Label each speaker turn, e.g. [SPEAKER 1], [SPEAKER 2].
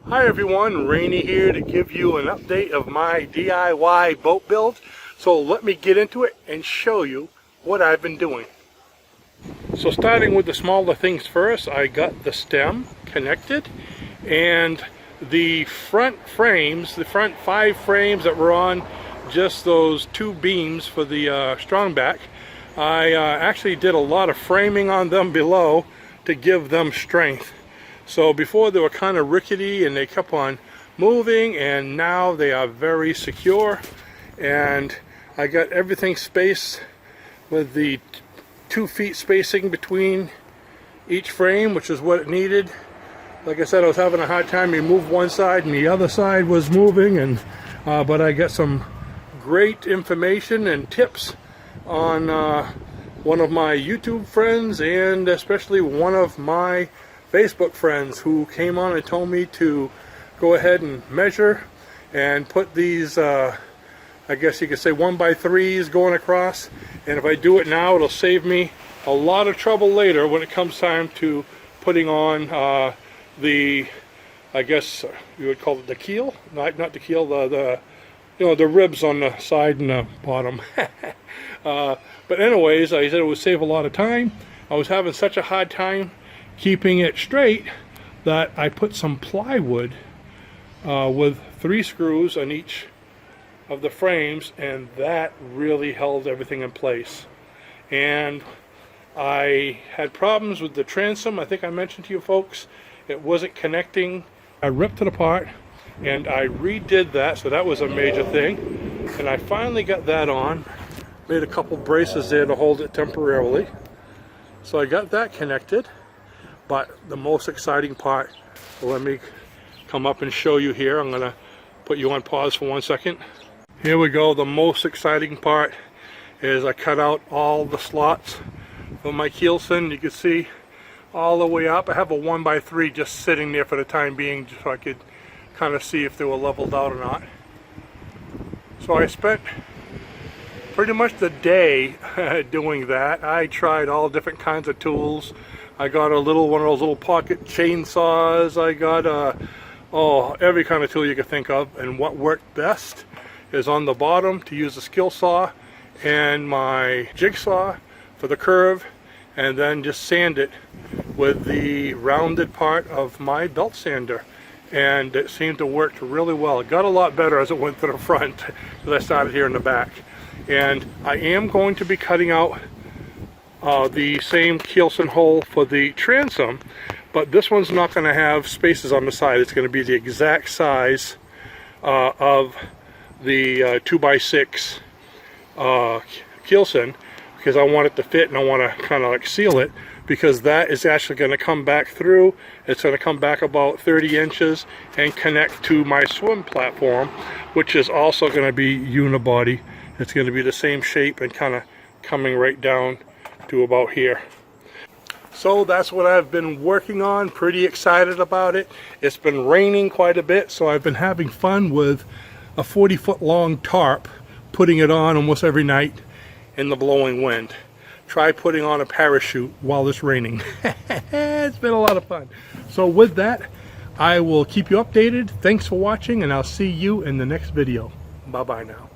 [SPEAKER 1] Hi everyone, Rainey here to give you an update of my DIY boat build. So let me get into it and show you what I've been doing. So starting with the smaller things first, I got the stem connected and the front frames, the front 5 frames that were on just those 2 beams for the strong back. I actually did a lot of framing on them below to give them strength. So before they were kind of rickety and they kept on moving, and now they are very secure. And I got everything spaced with the 2 feet spacing between each frame, which is what it needed. Like I said, I was having a hard time. You move one side and the other side was moving, and but I got some great information and tips on one of my YouTube friends, and especially one of my Facebook friends who came on and told me to go ahead and measure and put these I guess you could say 1x3s going across, and if I do it now it'll save me a lot of trouble later when it comes time to putting on the, I guess you would call it the keel, not the keel, the you know, the ribs on the side and the bottom. But anyways, I said it would save a lot of time. I was having such a hard time keeping it straight that I put some plywood with 3 screws on each of the frames, and that really held everything in place. And I had problems with the transom. I think I mentioned to you folks it wasn't connecting. I ripped it apart and I redid that, so that was a major thing. And I finally got that on, made a couple braces there to hold it temporarily. So I got that connected. But the most exciting part, let me come up and show you here. I'm going to put you on pause for 1 second. Here we go. The most exciting part is I cut out all the slots for my Keelson. You can see all the way up. I have a 1x3 just sitting there for the time being, just so I could kind of see if they were leveled out or not. So I spent pretty much the day doing that. I tried all different kinds of tools. I got one of those little pocket chainsaws. I got every kind of tool you could think of, and what worked best is on the bottom to use the skill saw and my jigsaw for the curve, and then just sand it with the rounded part of my belt sander, and it seemed to work really well. It got a lot better as it went to the front because I started here in the back. And I am going to be cutting out the same Keelson hole for the transom, but this one's not going to have spaces on the side. It's going to be the exact size of the 2x6 Keelson, because I want it to fit and I want to kind of like seal it, because that is actually going to come back through. It's going to come back about 30 inches and connect to my swim platform, which is also going to be unibody. It's going to be the same shape and kind of coming right down to about here. So that's what I've been working on. Pretty excited about it. It's been raining quite a bit, so I've been having fun with a 40-foot long tarp, putting it on almost every night in the blowing wind. Try putting on a parachute while it's raining. It's been a lot of fun. So with that, I will keep you updated. Thanks for watching, and I'll see you in the next video. Bye bye now.